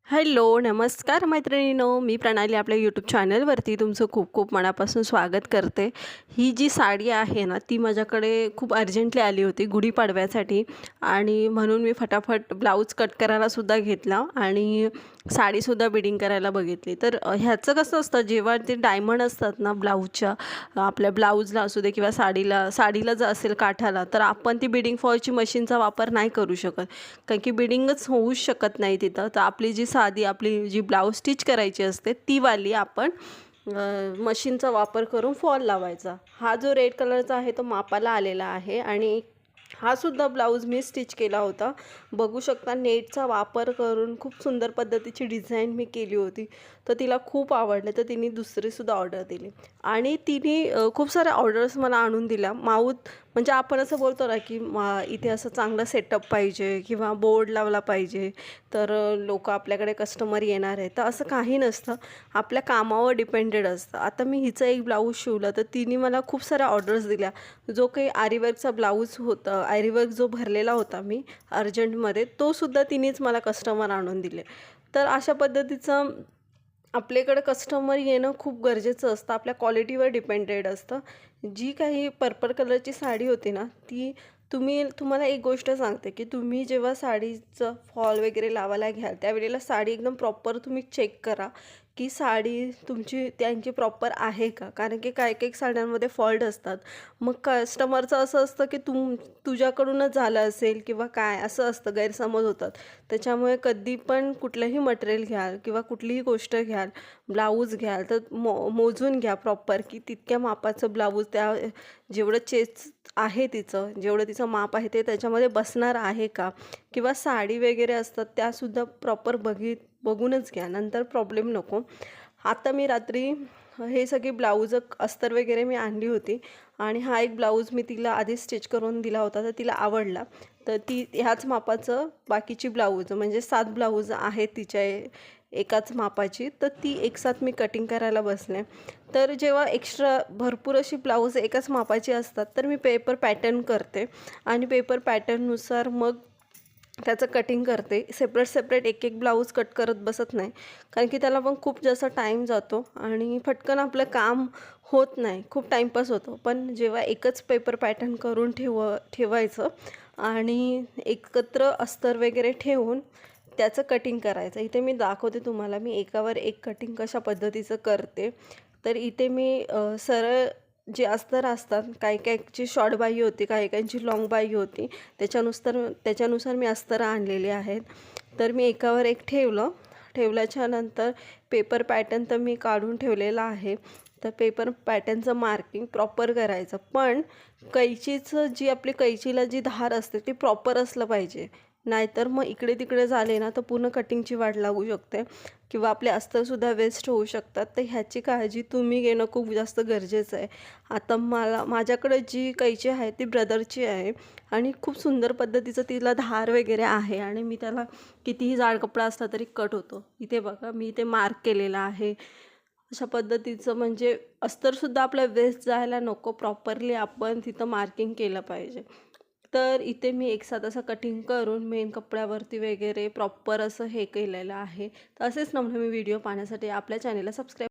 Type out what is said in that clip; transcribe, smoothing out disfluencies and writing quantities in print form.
Hello, नमस्कार मैत्रिणींनो. मी प्रणाली आपल्या यूट्यूब चॅनलवरती तुमचं खूप खूप मनापासून स्वागत करते. ही जी साडी आहे ना, ती माझ्याकडे खूप अर्जंटली आली होती गुढीपाडव्यासाठी आणि म्हणून मी फटाफट ब्लाऊज कट करायलासुद्धा घेतला आणि साडीसुद्धा बिडिंग करायला बघितली. तर ह्याचं कसं असतं, जेव्हा ते डायमंड असतात ना ब्लाऊजच्या, आपल्या ब्लाऊजला असू दे किंवा साडीला जर असेल काठाला, तर आपण ती बिडिंग फॉलची मशीनचा वापर नाही करू शकत. कारण की बिडिंगच होऊच शकत नाही तिथं. तर आपली जी साधी आपली जी ब्लाऊज स्टिच करायची असते ती वाली आपण मशीनचा वापर करून फॉल लावायचा. हा जो रेड कलरचा आहे तो मापाला आलेला आहे आणि हा सुद्धा ब्लाऊज मी स्टिच केला होता. बघू शकता नेटचा वापर करून खूप सुंदर पद्धतीची डिझाईन मी केली होती. तर तिला खूप आवडले, तर तिने दुसरीसुद्धा ऑर्डर दिली आणि तिने खूप साऱ्या ऑर्डर्स मला आणून दिल्या. म्हणजे आपण असं बोलतो ना की इथे असं चांगलं सेटअप पाहिजे किंवा बोर्ड लावला पाहिजे, तर लोक आपल्याकडे कस्टमर येणार आहे. तर असं काही नसतं, आपल्या कामावर डिपेंडेड असतं. आता मी हिचं एक ब्लाऊज शिवलं, तर तिने मला खूप साऱ्या ऑर्डर्स दिल्या. जो काही आरीवर्कचा ब्लाऊज होता, आरीवर्क जो भरलेला होता मी अर्जंटमध्ये, तो सुद्धा तिनेच मला कस्टमर आणून दिले. तर अशा पद्धतीचं आपल्याकडे कस्टमर येणं खूप गरजेचं असतं. आपल्या क्वालिटीवर डिपेंडेड असतं. जी काही पर्पल कलरची साडी होती ना, ती तुम्हाला एक गोष्ट सांगते, की तुम्ही जेव्हा साडीचं फॉल वगैरे लावायला घ्याल, त्यावेळेला साडी एकदम प्रॉपर तुम्ही चेक करा, की साडी तुमची त्यांची प्रॉपर आहे का? कारण की काही-काही साड्यांमध्ये फॉल्ट असतात. मग कस्टमरचं असं असतं, की तुझ्याकडूनच झालं असेल किंवा काय असं असतं, गैरसमज होतात. त्याच्यामुळे कधी पण कुठलंही मटेरियल घ्याल किंवा कुठलीही गोष्ट घ्याल, ब्लाऊज घ्याल, तर मोजून घ्या प्रॉपर, की तितक्या मापाचं ब्लाऊज त्या जेवढं चेस्ट आहे तिचं, जेवढं तिचं माप आहे ते त्याच्यामध्ये बसणार आहे का? किंवा साडी वगैरे असतात त्यासुद्धा प्रॉपर बघूनच घ्या, नंतर प्रॉब्लेम नको. आता मी रात्री हे सगळी ब्लाऊजं अस्तर वगैरे मी आणली होती आणि हा एक ब्लाऊज मी तिला आधी स्टिच करून दिला होता, तर तिला आवडला. तर ती ह्याच मापाचं बाकीची ब्लाऊज म्हणजे 7 ब्लाऊज आहेत तिच्या एकाच मापाची, तर ती एकसाथ मी कटिंग करायला बसले. तर जेव्हा एक्स्ट्रा भरपूर अशी ब्लाऊज एकाच मापाची असतात, तर मी पेपर पॅटर्न करते आणि पेपर पॅटर्ननुसार मग त्याचं कटिंग करते. सेपरेट एक ब्लाऊज कट करत बसत नाही, कारण की त्याला पण खूप जास्त टाईम जातो आणि पटकन आपलं काम होत नाही, खूप टाईमपास होतो. पण जेव्हा एकच पेपर पॅटर्न करून ठेवायचं आणि एकत्र अस्तर वगैरे ठेवून त्याचं कटिंग करायचं. इथे मी दाखवते तुम्हाला, मी एकावर एक कटिंग कशा पद्धतीचं करते. तर इथे मी सरळ जे अस्तर असतात, काही काहींची शॉर्ट बाही होती, काही काहींची लाँग बाही होती. त्याच्यानुसार मी अस्तर आणलेली आहेत. तर मी एकावर एक ठेवल्याच्या नंतर पेपर पॅटर्न तर मी काढून ठेवलेला आहे. तर पेपर पॅटर्नचं मार्किंग प्रॉपर करायचं. पण आपली कैचीला जी धार असते ती प्रॉपर असलं पाहिजे. नाहीतर मग इकडे-तिकडे झाले ना, तर पूर्ण कटिंगची वाट लागू शकते किंवा आपले अस्तरसुद्धा वेस्ट होऊ शकतात. तर ह्याची काळजी तुम्ही घेणं खूप जास्त गरजेचं आहे. आता माझ्याकडे जी कैची आहे ती ब्रदरची आहे आणि खूप सुंदर पद्धतीचं तिला धार वगैरे आहे आणि मी त्याला कितीही जाड कपडा असला तरी कट होतो. इथे बघा मी इथे मार्क केलेला आहे. अशा पद्धतीचं म्हणजे अस्तरसुद्धा आपलं वेस्ट जायला नको, प्रॉपरली आपण तिथं मार्किंग केलं पाहिजे. तर इथे मी एकसाथ असं कटिंग करून मेन कपड्यावरती वगैरे प्रॉपर असं हे केलेलं आहे. तर असेच नवनवीन व्हिडिओ पाहण्यासाठी आपल्या चॅनेलला सबस्क्राईब